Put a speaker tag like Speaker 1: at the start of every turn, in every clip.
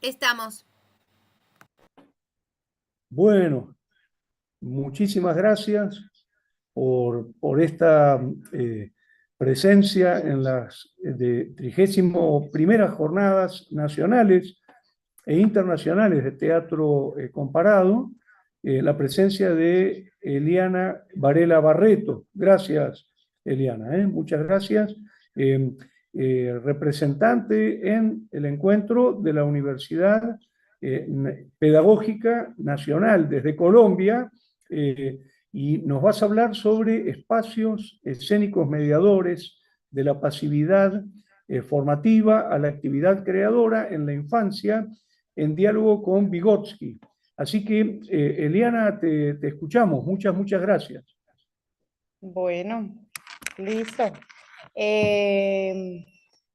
Speaker 1: Estamos.
Speaker 2: Bueno, muchísimas gracias por esta presencia en las de 31ª Jornadas Nacionales e Internacionales de Teatro Comparado, la presencia de Eliana Varela Barreto. Gracias, Eliana, muchas gracias. Eh, Representante en el encuentro de la Universidad Pedagógica Nacional desde Colombia, y nos vas a hablar sobre espacios escénicos mediadores de la pasividad formativa a la actividad creadora en la infancia, en diálogo con Vygotsky. Así que, Eliana, te escuchamos. Muchas gracias.
Speaker 3: Bueno, listo. Eh,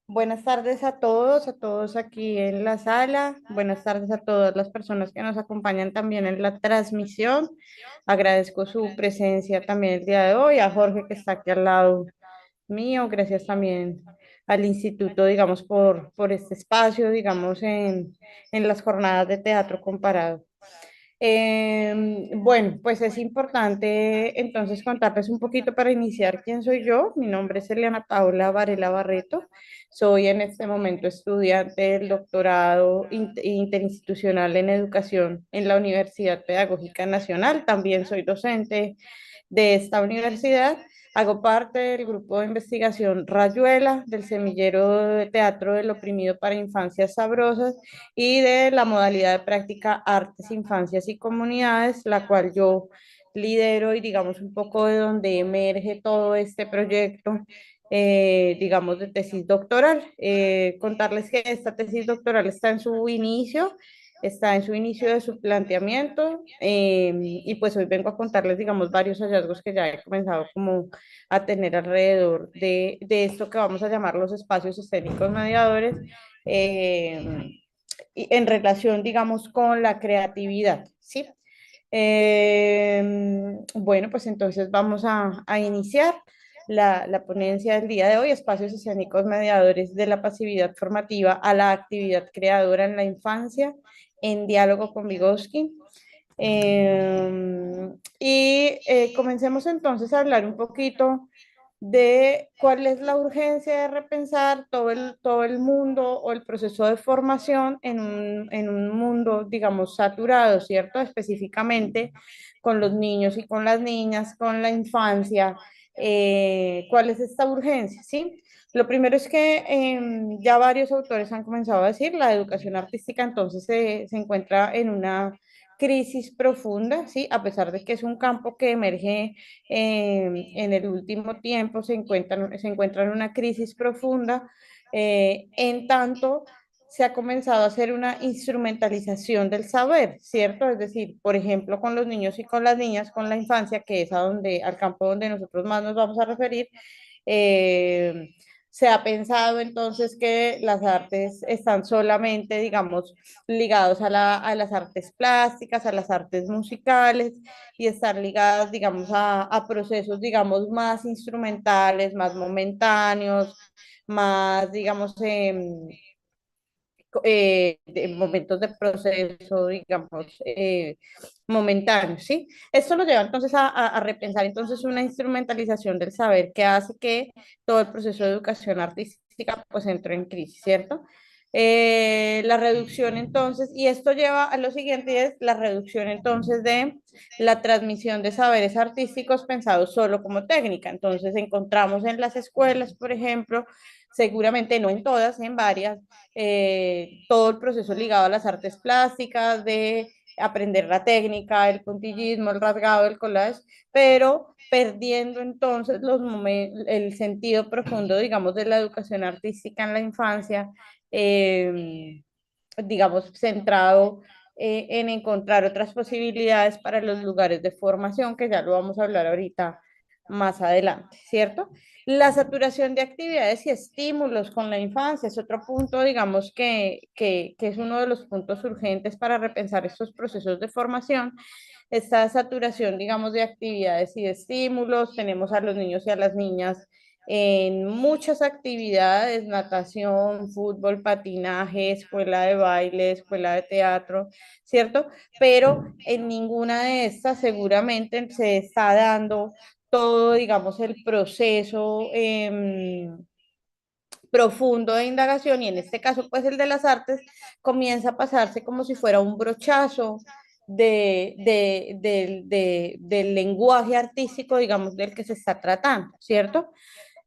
Speaker 3: Buenas tardes a todos aquí en la sala. Buenas tardes a todas las personas que nos acompañan también en la transmisión. Agradezco su presencia también el día de hoy, a Jorge que está aquí al lado mío. Gracias también al instituto, digamos, por este espacio, digamos, en las jornadas de teatro comparado. Bueno, pues es importante entonces contarles un poquito para iniciar quién soy yo. Mi nombre es Eliana Paula Varela Barreto. Soy en este momento estudiante del doctorado interinstitucional en educación en la Universidad Pedagógica Nacional. También soy docente de esta universidad. Hago parte del grupo de investigación Rayuela, del semillero de teatro del oprimido para infancias sabrosas y de la modalidad de práctica Artes, Infancias y Comunidades, la cual yo lidero y digamos un poco de donde emerge todo este proyecto, digamos, de tesis doctoral. Contarles que esta tesis doctoral está en su inicio de su planteamiento, y pues hoy vengo a contarles, digamos, varios hallazgos que ya he comenzado como a tener alrededor de esto que vamos a llamar los espacios escénicos mediadores, y en relación, digamos, con la creatividad, ¿sí? Bueno, pues entonces vamos a iniciar la ponencia del día de hoy, espacios escénicos mediadores de la pasividad formativa a la actividad creadora en la infancia, en diálogo con Vygotsky. Comencemos entonces a hablar un poquito de cuál es la urgencia de repensar todo el mundo o el proceso de formación en un mundo, digamos, saturado, ¿cierto? Específicamente con los niños y con las niñas, con la infancia. ¿Cuál es esta urgencia? ¿Sí? Lo primero es que ya varios autores han comenzado a decir, la educación artística entonces se encuentra en una crisis profunda, ¿sí? A pesar de que es un campo que emerge en el último tiempo, se encuentra en una crisis profunda, en tanto se ha comenzado a hacer una instrumentalización del saber, ¿cierto? Es decir, por ejemplo, con los niños y con las niñas, con la infancia, que es al campo donde nosotros más nos vamos a referir. eh, Se ha pensado entonces que las artes están solamente, digamos, ligados a las artes plásticas, a las artes musicales, y están ligadas, digamos, a procesos, digamos, más instrumentales, más momentáneos, más, digamos, de momentos de proceso, digamos, momentáneos, ¿sí? Esto nos lleva entonces a repensar entonces una instrumentalización del saber que hace que todo el proceso de educación artística pues entre en crisis, ¿cierto? La reducción entonces, y esto lleva a lo siguiente, es la reducción entonces de la transmisión de saberes artísticos pensados solo como técnica. Entonces encontramos en las escuelas, por ejemplo, seguramente no en todas, en varias, todo el proceso ligado a las artes plásticas, de aprender la técnica, el puntillismo, el rasgado, el collage, pero perdiendo entonces el sentido profundo, digamos, de la educación artística en la infancia, digamos, centrado en encontrar otras posibilidades para los lugares de formación, que ya lo vamos a hablar ahorita más adelante, ¿cierto? La saturación de actividades y estímulos con la infancia es otro punto, digamos, que es uno de los puntos urgentes para repensar estos procesos de formación. Esta saturación, digamos, de actividades y de estímulos, tenemos a los niños y a las niñas en muchas actividades, natación, fútbol, patinaje, escuela de baile, escuela de teatro, ¿cierto? Pero en ninguna de estas seguramente se está dando todo, digamos, el proceso profundo de indagación, y en este caso, pues el de las artes, comienza a pasarse como si fuera un brochazo del lenguaje artístico, digamos, del que se está tratando, ¿cierto?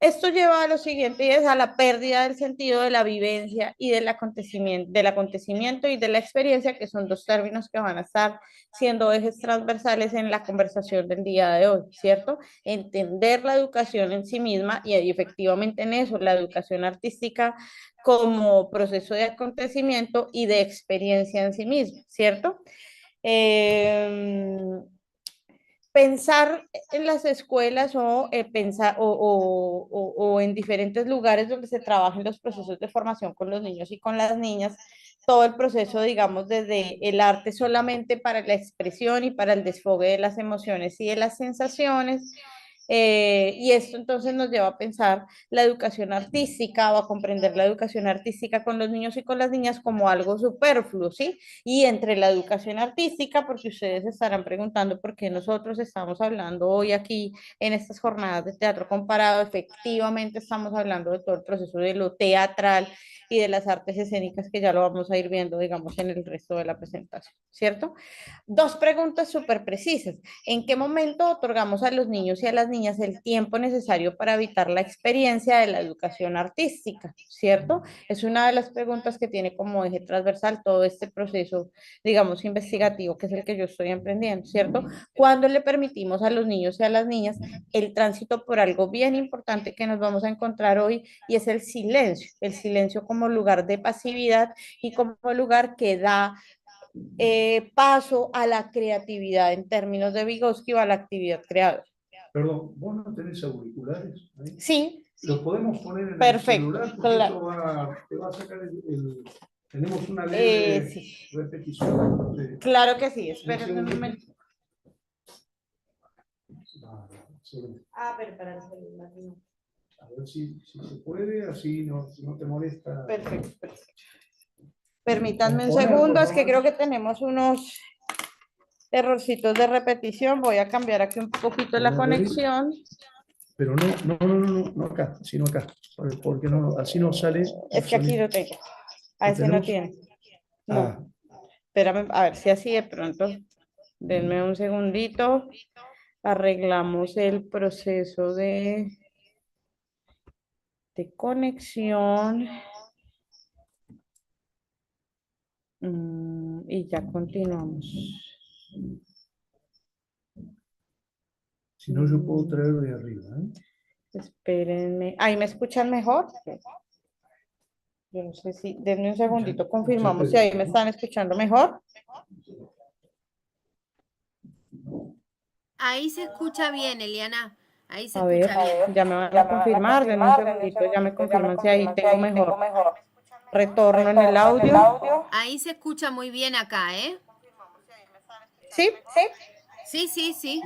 Speaker 3: Esto lleva a lo siguiente, y es a la pérdida del sentido de la vivencia y del acontecimiento y de la experiencia, que son dos términos que van a estar siendo ejes transversales en la conversación del día de hoy, ¿cierto? Entender la educación en sí misma y efectivamente en eso, la educación artística como proceso de acontecimiento y de experiencia en sí misma, ¿cierto? Eh, Pensar en las escuelas o pensar o en diferentes lugares donde se trabajen los procesos de formación con los niños y con las niñas, todo el proceso, digamos, desde el arte solamente para la expresión y para el desfogue de las emociones y de las sensaciones. Y esto entonces nos lleva a pensar la educación artística o a comprender la educación artística con los niños y con las niñas como algo superfluo, ¿sí? Y entre la educación artística, porque ustedes se estarán preguntando por qué nosotros estamos hablando hoy aquí en estas jornadas de teatro comparado, efectivamente estamos hablando de todo el proceso de lo teatral y de las artes escénicas, que ya lo vamos a ir viendo, digamos, en el resto de la presentación, ¿cierto? Dos preguntas súper precisas. ¿En qué momento otorgamos a los niños y a las niñas el tiempo necesario para evitar la experiencia de la educación artística? ¿Cierto? Es una de las preguntas que tiene como eje transversal todo este proceso, digamos, investigativo, que es el que yo estoy emprendiendo, ¿cierto? Cuando le permitimos a los niños y a las niñas el tránsito por algo bien importante que nos vamos a encontrar hoy, y es el silencio como lugar de pasividad y como lugar que da paso a la creatividad en términos de Vygotsky o a la actividad creadora.
Speaker 2: Perdón, ¿vos no tenés auriculares ahí?
Speaker 3: Sí,
Speaker 2: ¿Los podemos poner en el
Speaker 3: perfecto,
Speaker 2: celular? Porque
Speaker 3: claro.
Speaker 2: eso te va a sacar tenemos una leve
Speaker 3: Sí,
Speaker 2: repetición. Entonces,
Speaker 3: claro que sí,
Speaker 2: un
Speaker 3: espérenme un
Speaker 2: segundito.
Speaker 3: momento.
Speaker 2: Sí.
Speaker 3: Ah, pero para el celular no.
Speaker 2: A ver si se puede, así no te molesta.
Speaker 3: Perfecto, perfecto. Permítanme un
Speaker 2: Componer,
Speaker 3: segundo,
Speaker 2: por
Speaker 3: es que
Speaker 2: favor.
Speaker 3: creo que tenemos unos errorcitos de repetición. Voy a cambiar aquí un poquito la conexión.
Speaker 2: Pero no acá, sino acá. Porque no, así no sale
Speaker 3: Es
Speaker 2: el
Speaker 3: que aquí
Speaker 2: sonido.
Speaker 3: lo tengo. A
Speaker 2: ¿Lo
Speaker 3: ese no
Speaker 2: tenemos?
Speaker 3: tiene.
Speaker 2: Ah,
Speaker 3: No. Espérame, a ver si así de pronto. Denme un segundito. Arreglamos el proceso de conexión. Y ya continuamos.
Speaker 2: si no, yo puedo traerlo de arriba.
Speaker 3: Espérenme. ¿Ahí me escuchan mejor? Yo no sé si, denme un
Speaker 2: Ya,
Speaker 3: segundito,
Speaker 2: ya te
Speaker 3: confirmamos si ahí
Speaker 2: digo,
Speaker 3: me
Speaker 2: ¿no?
Speaker 3: están escuchando mejor.
Speaker 1: Ahí se escucha bien, Eliana. Ahí se
Speaker 3: A ver,
Speaker 1: escucha bien.
Speaker 3: ya me van a confirmar, denme un segundito, ya me confirman si ahí tengo mejor retorno en el audio.
Speaker 1: Ahí se escucha muy bien acá, ¿eh?
Speaker 3: ¿Sí?
Speaker 1: Sí, sí, sí.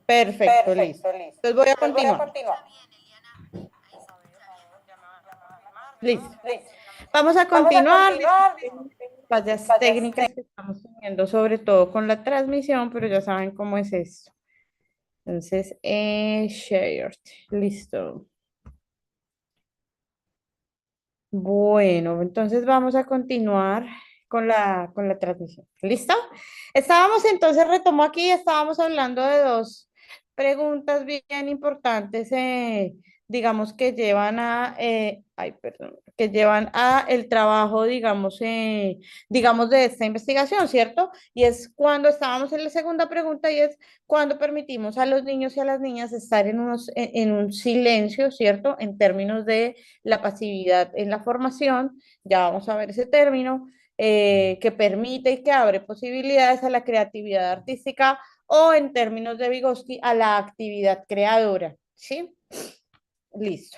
Speaker 3: Perfecto, listo. Entonces voy a continuar. Listo. Vamos a continuar. Fallas técnicas que estamos teniendo, sobre todo con la transmisión, pero ya saben cómo es esto. Entonces, shared. Listo. Bueno, entonces vamos a continuar con la transmisión. ¿Listo? Estábamos entonces, retomo aquí, estábamos hablando de dos preguntas bien importantes, digamos, que llevan a, ay, perdón, que llevan a el trabajo, digamos, de esta investigación, ¿cierto? Y es cuando estábamos en la segunda pregunta, y es cuando permitimos a los niños y a las niñas estar en un silencio, ¿cierto? En términos de la pasividad en la formación, ya vamos a ver ese término, que permite y que abre posibilidades a la creatividad artística, o en términos de Vygotsky, a la actividad creadora, ¿sí? Listo.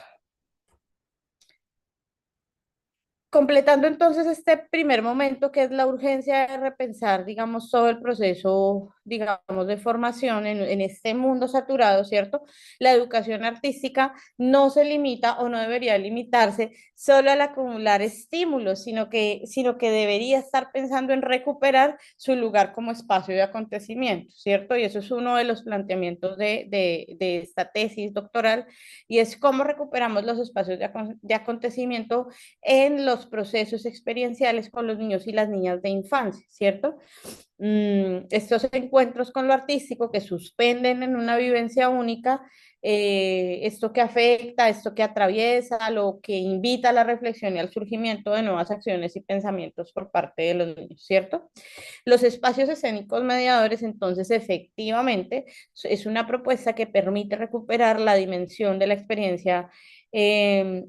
Speaker 3: Completando entonces este primer momento, que es la urgencia de repensar, digamos, todo el proceso digamos, de formación en este mundo saturado, ¿cierto? La educación artística no se limita o no debería limitarse solo al acumular estímulos, sino que debería estar pensando en recuperar su lugar como espacio de acontecimiento, ¿cierto? Y eso es uno de los planteamientos de esta tesis doctoral, y es cómo recuperamos los espacios de acontecimiento en los procesos experienciales con los niños y las niñas de infancia, ¿cierto? Estos encuentros con lo artístico que suspenden en una vivencia única, esto que afecta, esto que atraviesa, lo que invita a la reflexión y al surgimiento de nuevas acciones y pensamientos por parte de los niños, ¿cierto? Los espacios escénicos mediadores, entonces, efectivamente, es una propuesta que permite recuperar la dimensión de la experiencia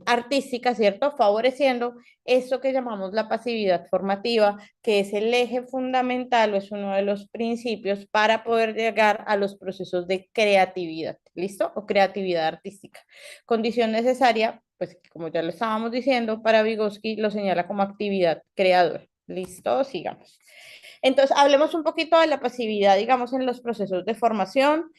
Speaker 3: artística, ¿cierto? Favoreciendo eso que llamamos la pasividad formativa, que es el eje fundamental o es uno de los principios para poder llegar a los procesos de creatividad, ¿listo? O creatividad artística. Condición necesaria, pues como ya lo estábamos diciendo, para Vygotsky lo señala como actividad creadora. ¿Listo? Sigamos. Entonces, hablemos un poquito de la pasividad, digamos, en los procesos de formación.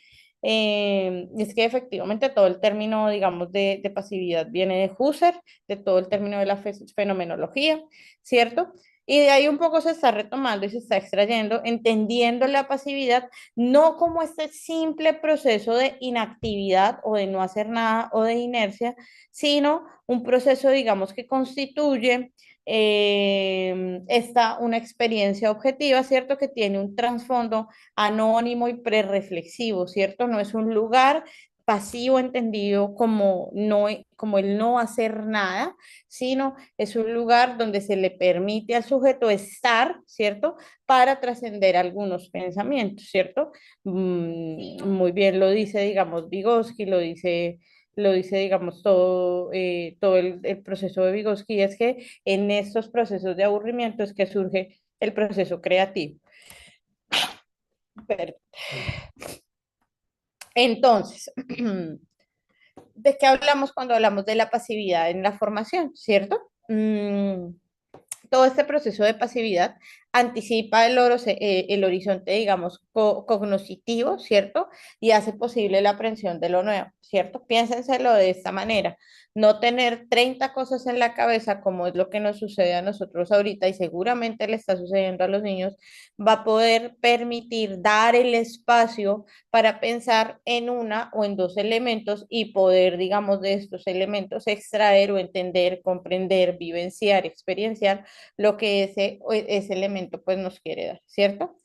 Speaker 3: Es que efectivamente todo el término, digamos, de pasividad viene de Husserl, de todo el término de la fenomenología, ¿cierto? Y de ahí un poco se está retomando y se está extrayendo, entendiendo la pasividad no como este simple proceso de inactividad o de no hacer nada o de inercia, sino un proceso, digamos, que constituye una experiencia objetiva, ¿cierto? Que tiene un trasfondo anónimo y prerreflexivo, ¿cierto? No es un lugar pasivo entendido como, no, como el no hacer nada, sino es un lugar donde se le permite al sujeto estar, ¿cierto? Para trascender algunos pensamientos, ¿cierto? Muy bien lo dice, digamos, Vygotsky, lo dice, digamos, todo el proceso de Vygotsky, es que en estos procesos de aburrimiento es que surge el proceso creativo. Perdón. Entonces, ¿de qué hablamos cuando hablamos de la pasividad en la formación, cierto? Todo este proceso de pasividad anticipa el horizonte, digamos, cognoscitivo, ¿cierto? Y hace posible la aprehensión de lo nuevo, ¿cierto? Piénsenselo de esta manera. No tener 30 cosas en la cabeza, como es lo que nos sucede a nosotros ahorita y seguramente le está sucediendo a los niños, va a poder permitir dar el espacio para pensar en una o en dos elementos y poder, digamos, de estos elementos extraer o entender, comprender, vivenciar, experienciar lo que ese elemento pues nos quiere dar, ¿cierto?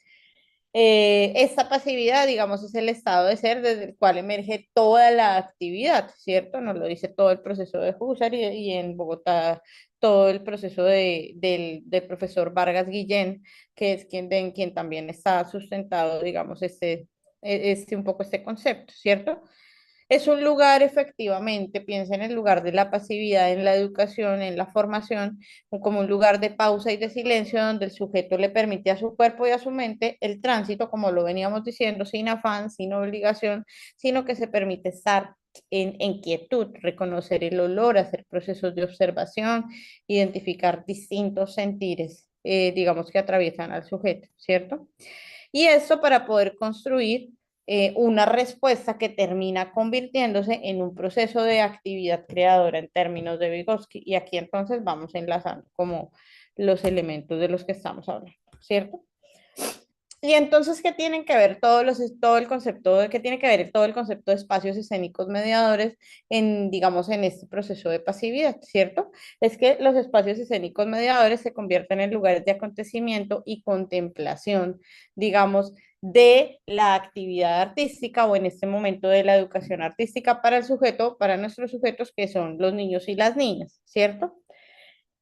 Speaker 3: Esta pasividad, digamos, es el estado de ser desde el cual emerge toda la actividad, ¿cierto? Nos lo dice todo el proceso de Husserl y en Bogotá todo el proceso del profesor Vargas Guillén, que es quien también está sustentado, digamos, un poco este concepto, ¿cierto? Es un lugar, efectivamente, piensa en el lugar de la pasividad en la educación, en la formación, como un lugar de pausa y de silencio donde el sujeto le permite a su cuerpo y a su mente el tránsito, como lo veníamos diciendo, sin afán, sin obligación, sino que se permite estar en quietud, reconocer el olor, hacer procesos de observación, identificar distintos sentires, digamos, que atraviesan al sujeto, ¿cierto? Y esto para poder construir una respuesta que termina convirtiéndose en un proceso de actividad creadora en términos de Vygotsky. Y aquí entonces vamos enlazando como los elementos de los que estamos hablando, ¿cierto? Y entonces, ¿qué tienen que ver todo el concepto qué tiene que ver todo el concepto de espacios escénicos mediadores en, digamos, en este proceso de pasividad, ¿cierto? Es que los espacios escénicos mediadores se convierten en lugares de acontecimiento y contemplación, digamos, de la actividad artística o en este momento de la educación artística para el sujeto, para nuestros sujetos que son los niños y las niñas, ¿cierto?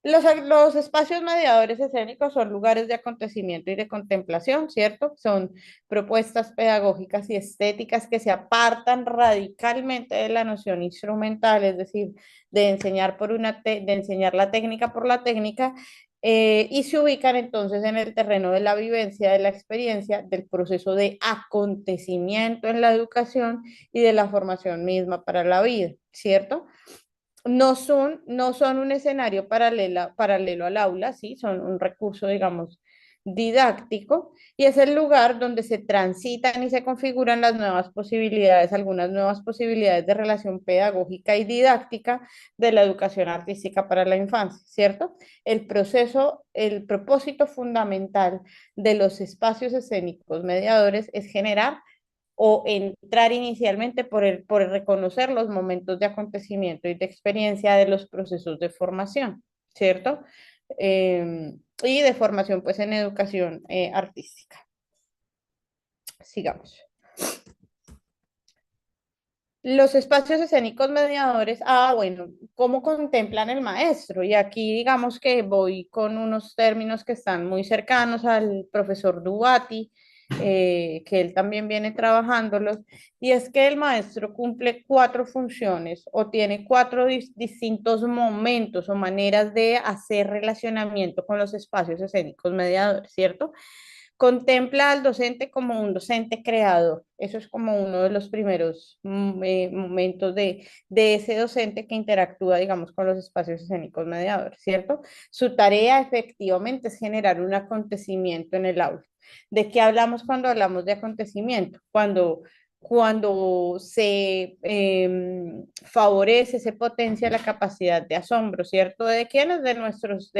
Speaker 3: Los espacios mediadores escénicos son lugares de acontecimiento y de contemplación, ¿cierto? Son propuestas pedagógicas y estéticas que se apartan radicalmente de la noción instrumental, es decir, de enseñar, de enseñar la técnica por la técnica, y se ubican entonces en el terreno de la vivencia, de la experiencia, del proceso de acontecimiento en la educación y de la formación misma para la vida, ¿cierto? No son un escenario paralelo al aula, ¿sí? Son un recurso, digamos, didáctico y es el lugar donde se transitan y se configuran las nuevas posibilidades, algunas nuevas posibilidades de relación pedagógica y didáctica de la educación artística para la infancia, ¿cierto? El proceso, el propósito fundamental de los espacios escénicos mediadores es generar o entrar inicialmente por el reconocer los momentos de acontecimiento y de experiencia de los procesos de formación, ¿cierto? Y de formación pues en educación artística. Sigamos. Los espacios escénicos mediadores, bueno, ¿cómo contemplan el maestro? Y aquí digamos que voy con unos términos que están muy cercanos al profesor Dubati, que él también viene trabajándolos, y es que el maestro cumple cuatro funciones o tiene cuatro distintos momentos o maneras de hacer relacionamiento con los espacios escénicos mediadores, ¿cierto? Contempla al docente como un docente creador. Eso es como uno de los primeros momentos de ese docente que interactúa, digamos, con los espacios escénicos mediadores, ¿cierto? Su tarea efectivamente es generar un acontecimiento en el aula. ¿De qué hablamos cuando hablamos de acontecimiento? Cuando se favorece, se potencia la capacidad de asombro, ¿cierto? ¿De quiénes? De nuestros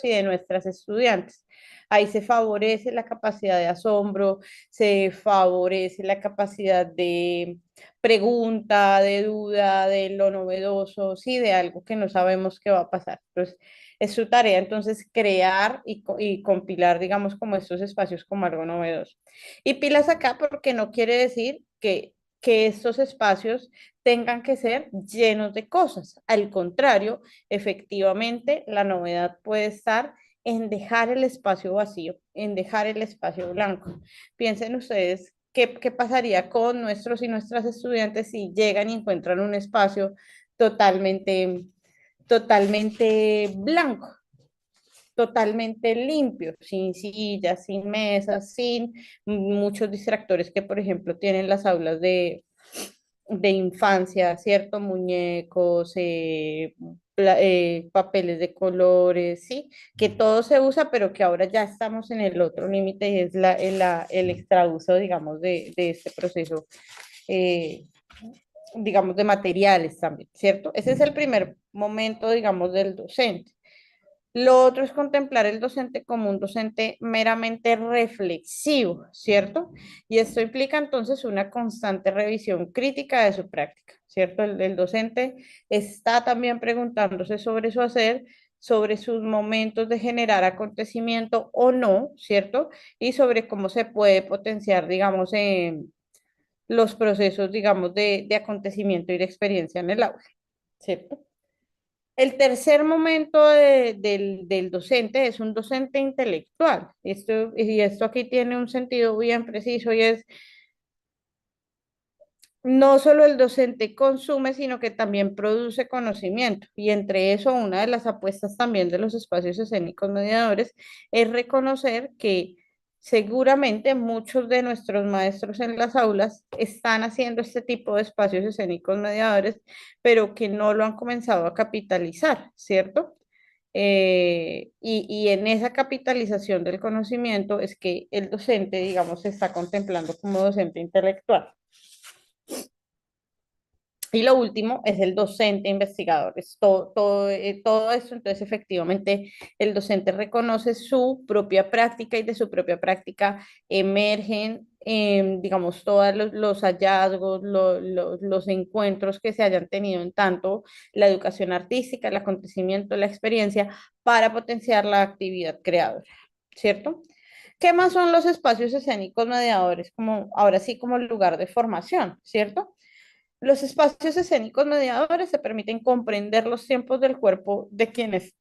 Speaker 3: y de nuestras estudiantes. Ahí se favorece la capacidad de asombro, se favorece la capacidad de pregunta, de duda, de lo novedoso, sí, de algo que no sabemos qué va a pasar. Entonces, es su tarea entonces crear y compilar, digamos, como estos espacios como algo novedoso. Y pilas acá porque no quiere decir que estos espacios tengan que ser llenos de cosas. Al contrario, efectivamente, la novedad puede estar en dejar el espacio vacío, en dejar el espacio blanco. Piensen ustedes qué pasaría con nuestros y nuestras estudiantes si llegan y encuentran un espacio totalmente, totalmente blanco, totalmente limpio, sin sillas, sin mesas, sin muchos distractores que, por ejemplo, tienen las aulas de infancia, ¿cierto? Muñecos, papeles de colores, ¿sí? Que todo se usa, pero que ahora ya estamos en el otro límite y es el extrauso, digamos, de este proceso, eh, digamos, de materiales también, ¿cierto? Ese es el primer momento, digamos, del docente. Lo otro es contemplar el docente como un docente meramente reflexivo, ¿cierto? Y esto implica entonces una constante revisión crítica de su práctica, ¿cierto? El docente está también preguntándose sobre su hacer, sobre sus momentos de generar acontecimiento o no, ¿cierto? Y sobre cómo se puede potenciar, digamos, los procesos, digamos, de acontecimiento y de experiencia en el aula, ¿cierto? El tercer momento del docente es un docente intelectual. Y esto aquí tiene un sentido bien preciso y es no solo el docente consume, sino que también produce conocimiento. Y entre eso, una de las apuestas también de los espacios escénicos mediadores es reconocer que seguramente muchos de nuestros maestros en las aulas están haciendo este tipo de espacios escénicos mediadores, pero que no lo han comenzado a capitalizar, ¿cierto? Y en esa capitalización del conocimiento es que el docente, digamos, se está contemplando como docente intelectual. Y lo último es el docente investigador. Es todo esto, entonces efectivamente el docente reconoce su propia práctica y de su propia práctica emergen, digamos, todos los hallazgos, los encuentros que se hayan tenido en tanto la educación artística, el acontecimiento, la experiencia, para potenciar la actividad creadora, ¿cierto? ¿Qué más son los espacios escénicos mediadores? Como, ahora sí, como el lugar de formación, ¿cierto? Los espacios escénicos mediadores se permiten comprender los tiempos del cuerpo de quienes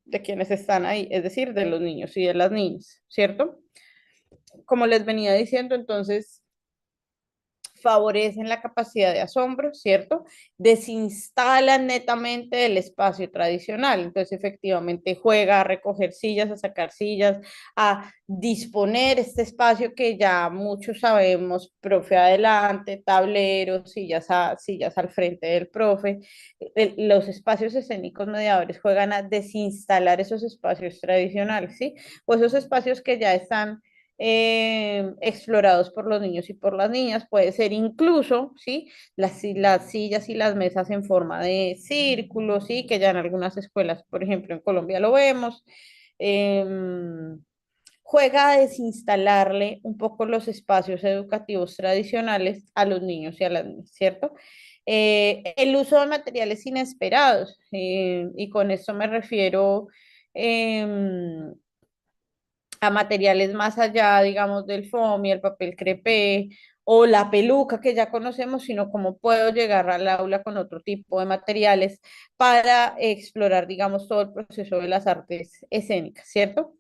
Speaker 3: están ahí, es decir, de los niños y de las niñas, ¿cierto? Como les venía diciendo, entonces, favorecen la capacidad de asombro, ¿cierto? Desinstalan netamente el espacio tradicional. Entonces, efectivamente, juega a recoger sillas, a sacar sillas, a disponer este espacio que ya muchos sabemos, profe adelante, tableros, sillas al frente del profe. Los espacios escénicos mediadores juegan a desinstalar esos espacios tradicionales, ¿sí? O esos espacios que ya están explorados por los niños y por las niñas. Puede ser incluso, ¿sí? Las sillas y las mesas en forma de círculo, ¿sí? Que ya en algunas escuelas, por ejemplo, en Colombia lo vemos. Juega a desinstalarle un poco los espacios educativos tradicionales a los niños y a las niñas, ¿cierto? El uso de materiales inesperados, y con esto me refiero em, a materiales más allá, digamos, del foam y el papel crepé o la peluca que ya conocemos, sino cómo puedo llegar al aula con otro tipo de materiales para explorar, digamos, todo el proceso de las artes escénicas, ¿cierto?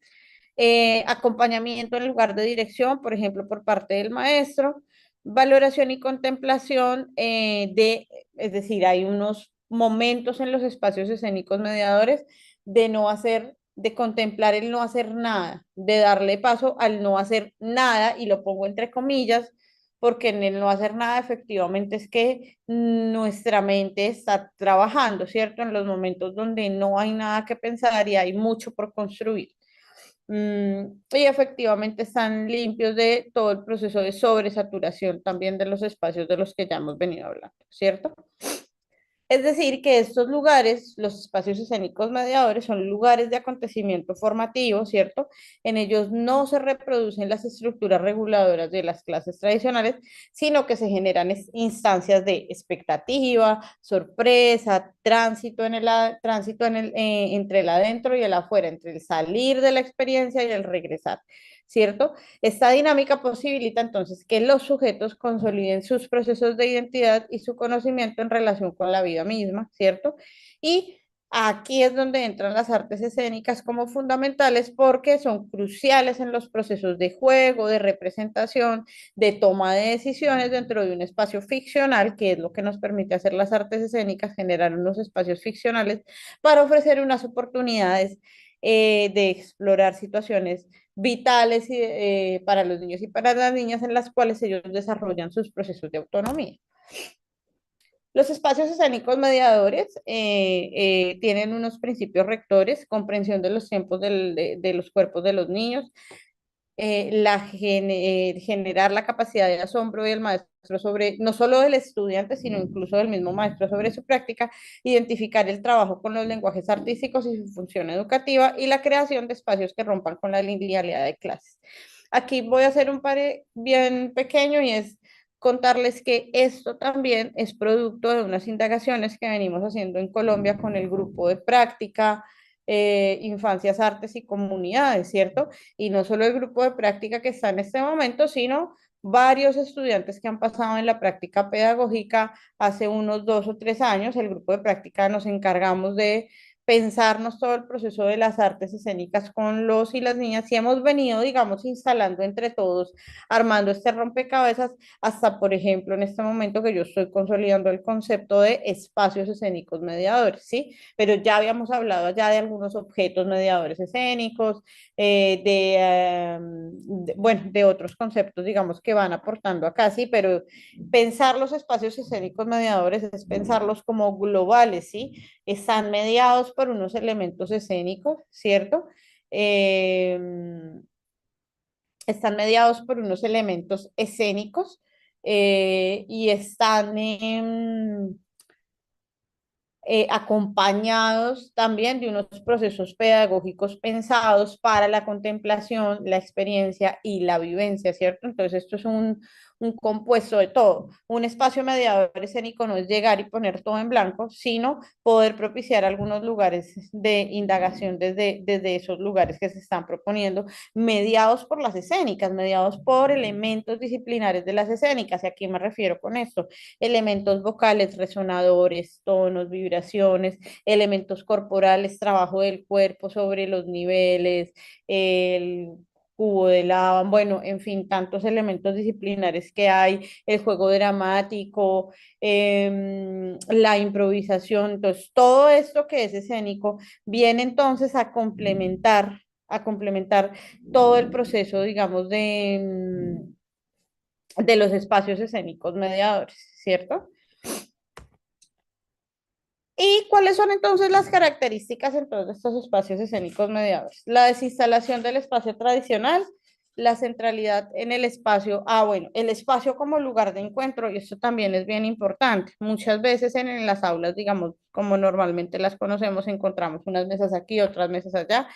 Speaker 3: Acompañamiento en lugar de dirección, por ejemplo, por parte del maestro, valoración y contemplación es decir, hay unos momentos en los espacios escénicos mediadores de no hacer, de contemplar el no hacer nada, de darle paso al no hacer nada, y lo pongo entre comillas, porque en el no hacer nada efectivamente es que nuestra mente está trabajando, ¿cierto? En los momentos donde no hay nada que pensar y hay mucho por construir. Y efectivamente están limpios de todo el proceso de sobresaturación también de los espacios de los que ya hemos venido hablando, ¿cierto? Es decir, que estos lugares, los espacios escénicos mediadores, son lugares de acontecimiento formativo, ¿cierto? En ellos no se reproducen las estructuras reguladoras de las clases tradicionales, sino que se generan instancias de expectativa, sorpresa, tránsito entre el adentro y el afuera, entre el salir de la experiencia y el regresar, ¿cierto? Esta dinámica posibilita entonces que los sujetos consoliden sus procesos de identidad y su conocimiento en relación con la vida misma, ¿cierto? Y aquí es donde entran las artes escénicas como fundamentales porque son cruciales en los procesos de juego, de representación, de toma de decisiones dentro de un espacio ficcional, que es lo que nos permite hacer las artes escénicas, generar unos espacios ficcionales para ofrecer unas oportunidades de explorar situaciones vitales para los niños y para las niñas en las cuales ellos desarrollan sus procesos de autonomía. Los espacios escénicos mediadores tienen unos principios rectores: comprensión de los tiempos de los cuerpos de los niños, generar la capacidad de asombro del maestro sobre, no solo del estudiante, sino incluso del mismo maestro sobre su práctica, identificar el trabajo con los lenguajes artísticos y su función educativa, y la creación de espacios que rompan con la linealidad de clases. Aquí voy a hacer un par bien pequeño, y es contarles que esto también es producto de unas indagaciones que venimos haciendo en Colombia con el grupo de práctica Infancias, Artes y Comunidades, ¿cierto? Y no solo el grupo de práctica que está en este momento, sino varios estudiantes que han pasado en la práctica pedagógica hace unos 2 o 3 años. El grupo de práctica nos encargamos de pensarnos todo el proceso de las artes escénicas con los y las niñas, y hemos venido, digamos, instalando entre todos, armando este rompecabezas, hasta, por ejemplo, en este momento que yo estoy consolidando el concepto de espacios escénicos mediadores, ¿sí? Pero ya habíamos hablado ya de algunos objetos mediadores escénicos, bueno, de otros conceptos, digamos, que van aportando acá, sí, pero pensar los espacios escénicos mediadores es pensarlos como globales, ¿sí? Están mediados por unos elementos escénicos, ¿cierto? Eh, Están mediados por unos elementos escénicos, y están acompañados también de unos procesos pedagógicos pensados para la contemplación, la experiencia y la vivencia, ¿cierto? Entonces esto es un compuesto de todo. Un espacio mediador escénico no es llegar y poner todo en blanco, sino poder propiciar algunos lugares de indagación desde esos lugares que se están proponiendo, mediados por las escénicas, mediados por elementos disciplinares de las escénicas. ¿Y a qué me refiero con esto? Elementos vocales, resonadores, tonos, vibraciones, elementos corporales, trabajo del cuerpo sobre los niveles, el cubo de lava, bueno, en fin, tantos elementos disciplinares que hay, el juego dramático, la improvisación. Entonces, todo esto que es escénico viene entonces a complementar todo el proceso, digamos, de los espacios escénicos mediadores, ¿cierto? ¿Y cuáles son entonces las características entonces de estos espacios escénicos mediadores? La desinstalación del espacio tradicional, la centralidad en el espacio. Bueno, el espacio como lugar de encuentro, y esto también es bien importante. Muchas veces en las aulas, digamos, como normalmente las conocemos, encontramos unas mesas aquí, otras mesas allá,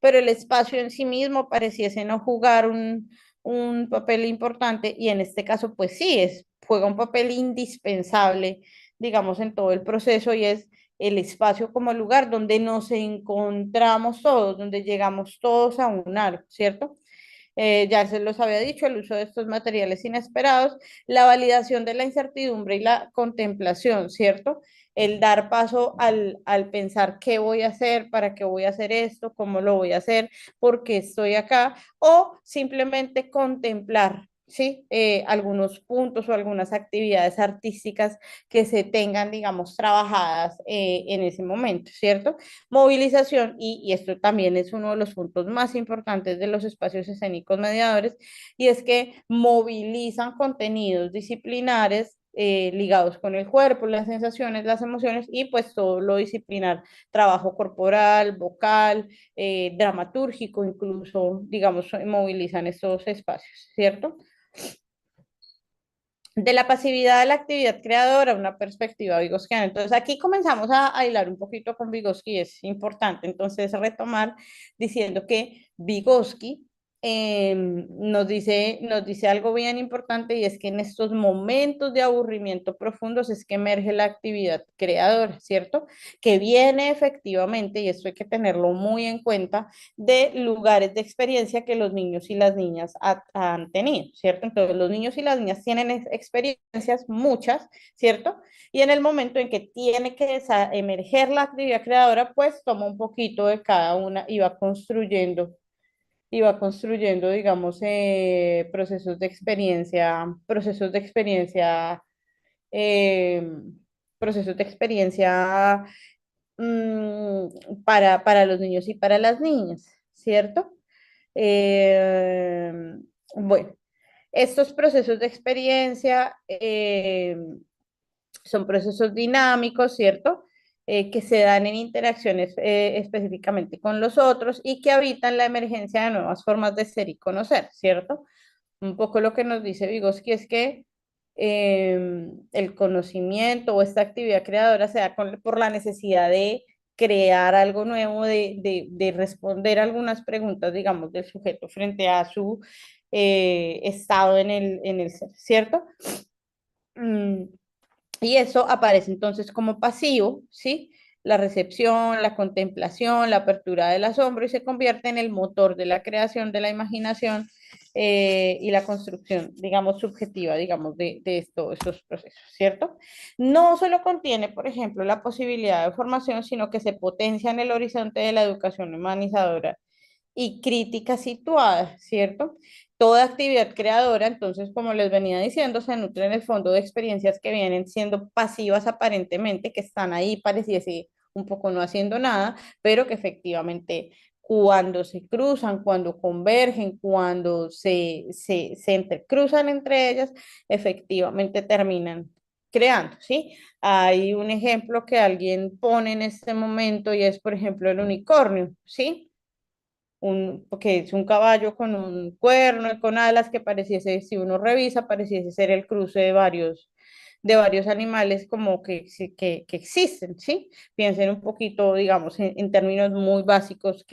Speaker 3: pero el espacio en sí mismo pareciese no jugar un papel importante, y en este caso, pues sí, juega un papel indispensable, digamos, en todo el proceso, y es el espacio como lugar donde nos encontramos todos, donde llegamos todos a un arco, ¿cierto? Ya se los había dicho, el uso de estos materiales inesperados, la validación de la incertidumbre y la contemplación, ¿cierto? El dar paso al pensar qué voy a hacer, para qué voy a hacer esto, cómo lo voy a hacer, por qué estoy acá, o simplemente contemplar, ¿sí? Algunos puntos o algunas actividades artísticas que se tengan, digamos, trabajadas en ese momento, ¿cierto? Movilización, y esto también es uno de los puntos más importantes de los espacios escénicos mediadores, y es que movilizan contenidos disciplinares ligados con el cuerpo, las sensaciones, las emociones, y pues todo lo disciplinar, trabajo corporal, vocal, dramatúrgico, incluso, digamos, movilizan estos espacios, ¿cierto? De la pasividad a la actividad creadora, una perspectiva vygotskyana. Entonces aquí comenzamos a hilar un poquito con Vygotsky, es importante entonces retomar diciendo que Vygotsky nos dice algo bien importante, y es que en estos momentos de aburrimiento profundos es que emerge la actividad creadora, ¿cierto? Que viene efectivamente, y esto hay que tenerlo muy en cuenta, de lugares de experiencia que los niños y las niñas han tenido, ¿cierto? Entonces los niños y las niñas tienen experiencias, muchas, ¿cierto? Y en el momento en que tiene que emerger la actividad creadora, pues toma un poquito de cada una y va construyendo, digamos, procesos de experiencia, eh, procesos de experiencia para los niños y para las niñas, ¿cierto? Eh, bueno, estos procesos de experiencia son procesos dinámicos, ¿cierto? Que se dan en interacciones específicamente con los otros, y que habitan la emergencia de nuevas formas de ser y conocer, ¿cierto? Un poco lo que nos dice Vygotsky es que el conocimiento o esta actividad creadora se da por la necesidad de crear algo nuevo, de responder algunas preguntas, digamos, del sujeto frente a su estado en el ser, ¿cierto? Mm, y eso aparece entonces como pasivo, ¿sí? La recepción, la contemplación, la apertura del asombro, y se convierte en el motor de la creación, de la imaginación y la construcción, digamos, subjetiva, digamos, de estos procesos, ¿cierto? No solo contiene, por ejemplo, la posibilidad de formación, sino que se potencia en el horizonte de la educación humanizadora y crítica situada, ¿cierto? Toda actividad creadora, entonces, como les venía diciendo, se nutre en el fondo de experiencias que vienen siendo pasivas aparentemente, que están ahí, pareciese un poco no haciendo nada, pero que efectivamente cuando se cruzan, cuando convergen, cuando se entrecruzan entre ellas, efectivamente terminan creando, ¿sí? Hay un ejemplo que alguien pone en este momento, y es, por ejemplo, el unicornio, ¿sí? Que es un caballo con un cuerno y con alas, que pareciese, si uno revisa, pareciese ser el cruce de varios animales como que existen, ¿sí? Piensen un poquito, digamos, en términos muy básicos,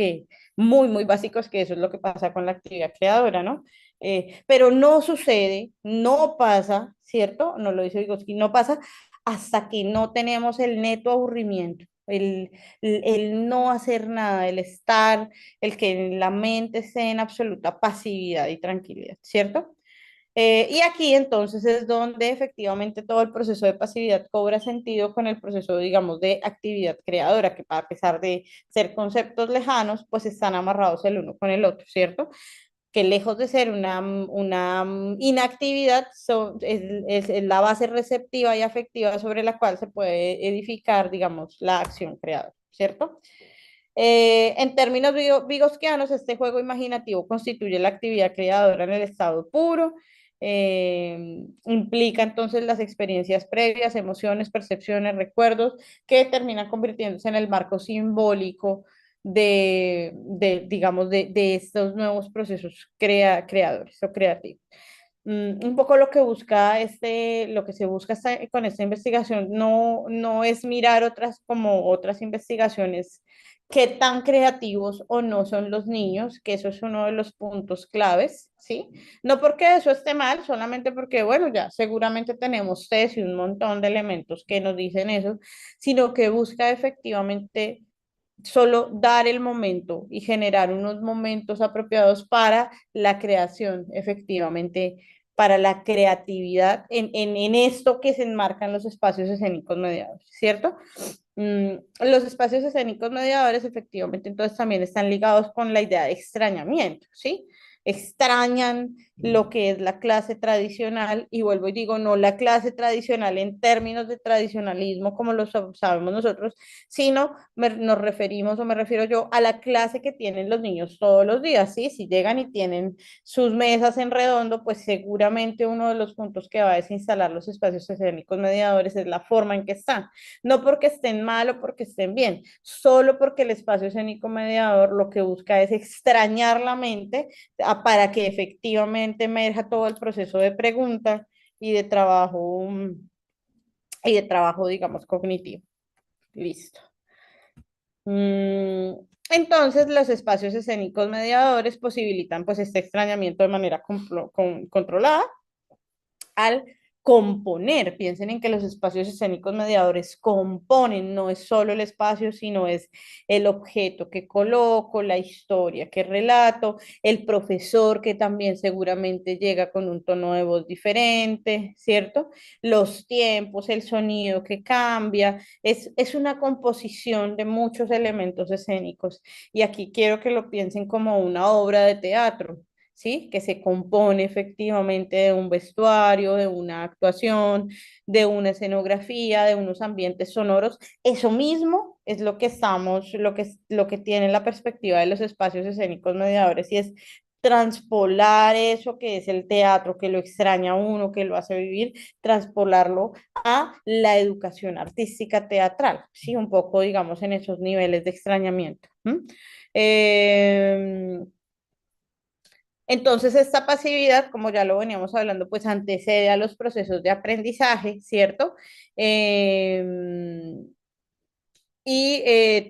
Speaker 3: muy básicos, que eso es lo que pasa con la actividad creadora, ¿no? Pero no sucede, no pasa, ¿cierto? No lo dice Vygotsky, no pasa hasta que no tenemos el neto aburrimiento, el no hacer nada, el estar, el que la mente esté en absoluta pasividad y tranquilidad, ¿cierto? Y aquí entonces es donde efectivamente todo el proceso de pasividad cobra sentido con el proceso, digamos, de actividad creadora, que a pesar de ser conceptos lejanos, pues están amarrados el uno con el otro, ¿cierto? Que lejos de ser una inactividad, es la base receptiva y afectiva sobre la cual se puede edificar, digamos, la acción creadora, ¿cierto? En términos vigosquianos, este juego imaginativo constituye la actividad creadora en el estado puro. Implica entonces las experiencias previas, emociones, percepciones, recuerdos, que terminan convirtiéndose en el marco simbólico digamos, de estos nuevos procesos creadores o creativos. Un poco lo que busca lo que se busca con esta investigación no es mirar otras como otras investigaciones, qué tan creativos o no son los niños, que eso es uno de los puntos claves, ¿sí? No porque eso esté mal, solamente porque, bueno, ya seguramente tenemos test y un montón de elementos que nos dicen eso, sino que busca efectivamente solo dar el momento y generar unos momentos apropiados para la creación, efectivamente, para la creatividad en esto que se enmarcan los espacios escénicos mediadores, ¿cierto? Los espacios escénicos mediadores efectivamente entonces también están ligados con la idea de extrañamiento, ¿sí? Extrañan lo que es la clase tradicional y vuelvo y digo, no la clase tradicional en términos de tradicionalismo como lo sabemos nosotros, sino nos referimos o me refiero yo a la clase que tienen los niños todos los días, ¿sí? Si llegan y tienen sus mesas en redondo, pues seguramente uno de los puntos que va a desinstalar los espacios escénicos mediadores es la forma en que están, no porque estén mal o porque estén bien, solo porque el espacio escénico mediador lo que busca es extrañar la mente para que efectivamente emerja todo el proceso de pregunta y de trabajo, digamos, cognitivo. Listo. Entonces, los espacios escénicos mediadores posibilitan pues este extrañamiento de manera controlada al componer. Piensen en que los espacios escénicos mediadores componen, no es solo el espacio, sino es el objeto que coloco, la historia que relato, el profesor que también seguramente llega con un tono de voz diferente, ¿cierto? Los tiempos, el sonido que cambia, es una composición de muchos elementos escénicos. Y aquí quiero que lo piensen como una obra de teatro. ¿Sí? Que se compone efectivamente de un vestuario, de una actuación, de una escenografía, de unos ambientes sonoros. Eso mismo es lo que tiene la perspectiva de los espacios escénicos mediadores y es transpolar eso que es el teatro, que lo extraña a uno, que lo hace vivir, transpolarlo a la educación artística teatral, ¿sí? Un poco, digamos, en esos niveles de extrañamiento. Eh, entonces, esta pasividad, como ya lo veníamos hablando, pues antecede a los procesos de aprendizaje, ¿cierto? Se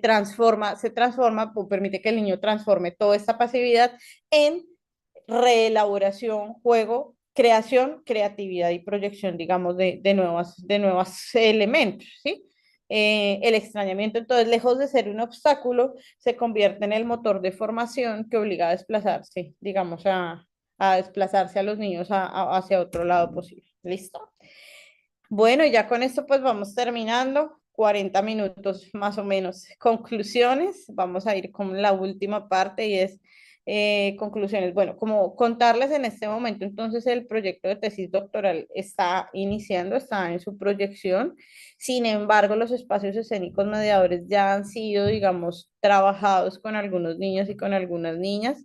Speaker 3: transforma, o permite que el niño transforme toda esta pasividad en reelaboración, juego, creación, creatividad y proyección, digamos, de nuevos elementos, ¿sí? El extrañamiento, entonces, lejos de ser un obstáculo, se convierte en el motor de formación que obliga a desplazarse, digamos, a desplazarse a los niños hacia otro lado posible. ¿Listo? Bueno, y ya con esto pues vamos terminando. 40 minutos más o menos. Conclusiones. Vamos a ir con la última parte y es conclusiones. Bueno, como contarles en este momento, entonces el proyecto de tesis doctoral está iniciando, está en su proyección. Sin embargo, los espacios escénicos mediadores ya han sido, digamos, trabajados con algunos niños y con algunas niñas.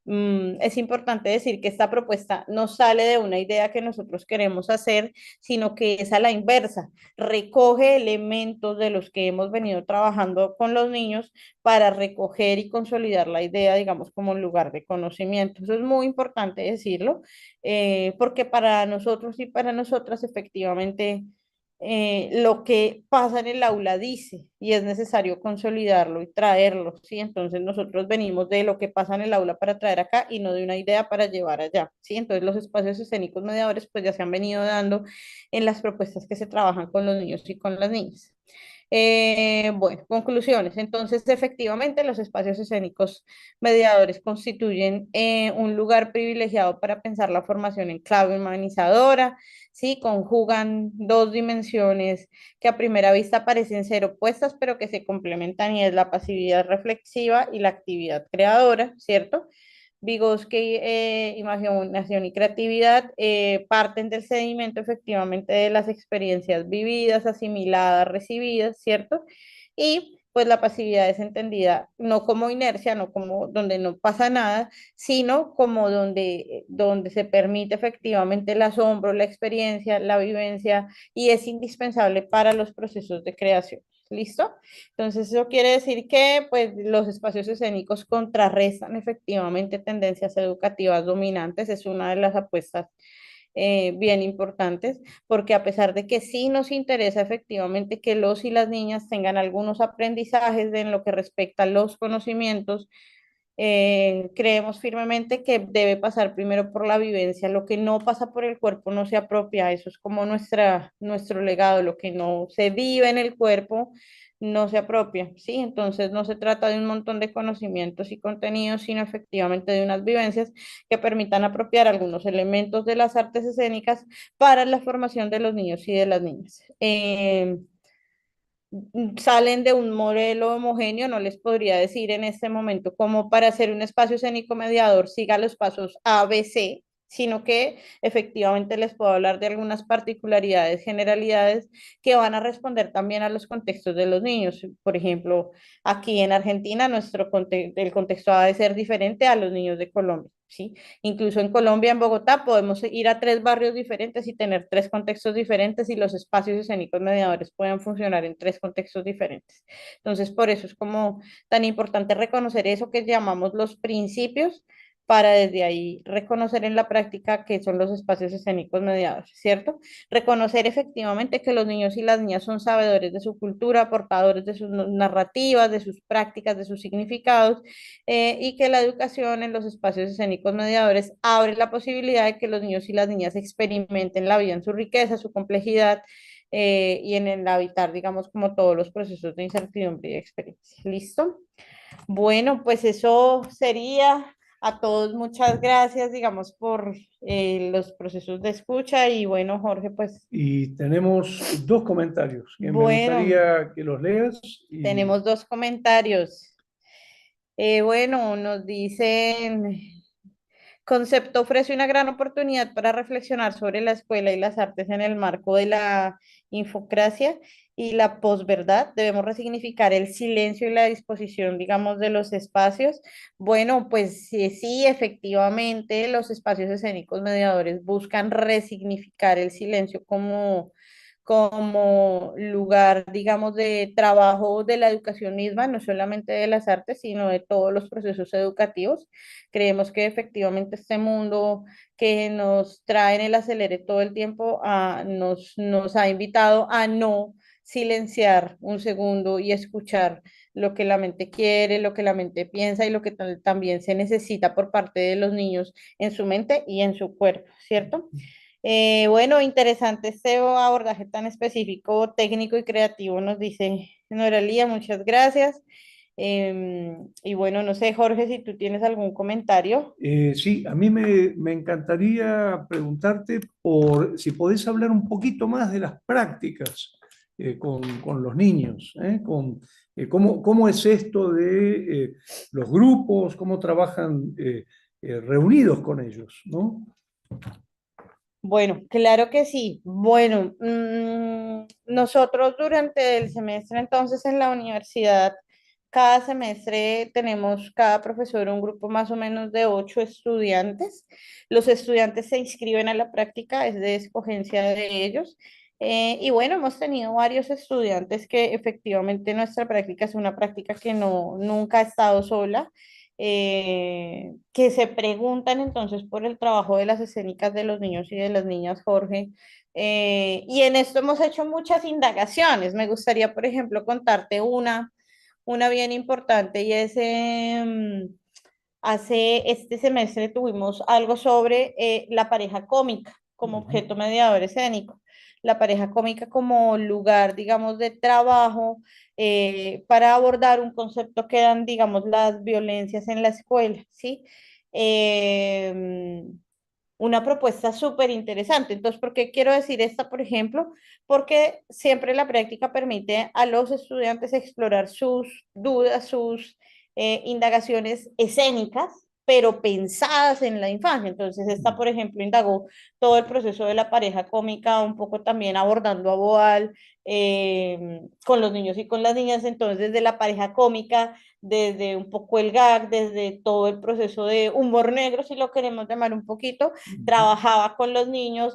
Speaker 3: Es importante decir que esta propuesta no sale de una idea que nosotros queremos hacer, sino que es a la inversa, recoge elementos de los que hemos venido trabajando con los niños para recoger y consolidar la idea, digamos, como un lugar de conocimiento. Eso es muy importante decirlo, porque para nosotros y para nosotras efectivamente lo que pasa en el aula dice y es necesario consolidarlo y traerlo, ¿sí? Entonces nosotros venimos de lo que pasa en el aula para traer acá y no de una idea para llevar allá, ¿sí? Entonces los espacios escénicos mediadores pues ya se han venido dando en las propuestas que se trabajan con los niños y con las niñas. Bueno, conclusiones. Entonces, efectivamente, los espacios escénicos mediadores constituyen un lugar privilegiado para pensar la formación en clave humanizadora, ¿sí? Conjugan dos dimensiones que a primera vista parecen ser opuestas, pero que se complementan y es la pasividad reflexiva y la actividad creadora, ¿cierto? Vygotsky, imaginación y creatividad parten del sedimento efectivamente de las experiencias vividas, asimiladas, recibidas, ¿cierto? Y pues la pasividad es entendida no como inercia, no como donde no pasa nada, sino como donde se permite efectivamente el asombro, la experiencia, la vivencia y es indispensable para los procesos de creación. ¿listo? Entonces eso quiere decir que pues, los espacios escénicos contrarrestan efectivamente tendencias educativas dominantes, es una de las apuestas bien importantes, porque a pesar de que sí nos interesa efectivamente que los y las niñas tengan algunos aprendizajes en lo que respecta a los conocimientos, creemos firmemente que debe pasar primero por la vivencia. Lo que no pasa por el cuerpo no se apropia, eso es como nuestro legado, lo que no se vive en el cuerpo no se apropia, ¿sí? Entonces no se trata de un montón de conocimientos y contenidos, sino efectivamente de unas vivencias que permitan apropiar algunos elementos de las artes escénicas para la formación de los niños y de las niñas. Salen de un modelo homogéneo, no les podría decir en este momento como para hacer un espacio escénico mediador siga los pasos A, B, C, sino que efectivamente les puedo hablar de algunas particularidades, generalidades que van a responder también a los contextos de los niños. Por ejemplo, aquí en Argentina el contexto ha de ser diferente a los niños de Colombia, ¿sí? Incluso en Colombia, en Bogotá, podemos ir a 3 barrios diferentes y tener 3 contextos diferentes y los espacios escénicos mediadores pueden funcionar en 3 contextos diferentes. Entonces, por eso es como tan importante reconocer eso que llamamos los principios para desde ahí reconocer en la práctica qué son los espacios escénicos mediados, ¿cierto? Reconocer efectivamente que los niños y las niñas son sabedores de su cultura, portadores de sus narrativas, de sus prácticas, de sus significados, y que la educación en los espacios escénicos mediadores abre la posibilidad de que los niños y las niñas experimenten la vida en su riqueza, su complejidad, y en el habitar, digamos, como todos los procesos de incertidumbre y de experiencia. ¿Listo? Bueno, pues eso sería. A todos muchas gracias, digamos, por los procesos de escucha y bueno, Jorge, pues
Speaker 2: Y tenemos dos comentarios que me
Speaker 3: bueno,
Speaker 2: gustaría que los leas.
Speaker 3: tenemos 2 comentarios. Bueno, nos dicen, concepto ofrece una gran oportunidad para reflexionar sobre la escuela y las artes en el marco de la infocracia y la posverdad. Debemos resignificar el silencio y la disposición, digamos, de los espacios. Bueno, pues sí, sí, efectivamente, los espacios escénicos mediadores buscan resignificar el silencio como lugar, digamos, de trabajo de la educación misma, no solamente de las artes, sino de todos los procesos educativos. Creemos que efectivamente este mundo que nos trae en el acelere todo el tiempo nos ha invitado a no silenciar un segundo y escuchar lo que la mente quiere, lo que la mente piensa y lo que también se necesita por parte de los niños en su mente y en su cuerpo, ¿cierto? Bueno, interesante este abordaje tan específico, técnico y creativo, nos dice Noralía, muchas gracias. Y bueno, no sé, Jorge, si tú tienes algún comentario.
Speaker 2: Sí, a mí me encantaría preguntarte por si podés hablar un poquito más de las prácticas con los niños, cómo es esto de los grupos, cómo trabajan reunidos con ellos, ¿no?
Speaker 3: Bueno, claro que sí. Bueno, nosotros durante el semestre entonces en la universidad, cada semestre tenemos cada profesor un grupo más o menos de 8 estudiantes. Los estudiantes se inscriben a la práctica, es de escogencia de ellos. Y bueno, hemos tenido varios estudiantes que efectivamente nuestra práctica es una práctica que no, nunca ha estado sola, que se preguntan entonces por el trabajo de las escénicas de los niños y de las niñas, Jorge. Y en esto hemos hecho muchas indagaciones. Me gustaría, por ejemplo, contarte una bien importante y es, hace este semestre tuvimos algo sobre la pareja cómica como objeto mediador escénico, la pareja cómica como lugar, digamos, de trabajo para abordar un concepto que dan, digamos, las violencias en la escuela, ¿sí? Una propuesta súper interesante. Entonces, ¿por qué quiero decir esta, por ejemplo? Porque siempre la práctica permite a los estudiantes explorar sus dudas, sus indagaciones escénicas, pero pensadas en la infancia. Entonces, esta, por ejemplo, indagó todo el proceso de la pareja cómica, un poco también abordando a Boal con los niños y con las niñas. Entonces, desde la pareja cómica, desde un poco el gag, desde todo el proceso de humor negro, si lo queremos llamar un poquito, trabajaba con los niños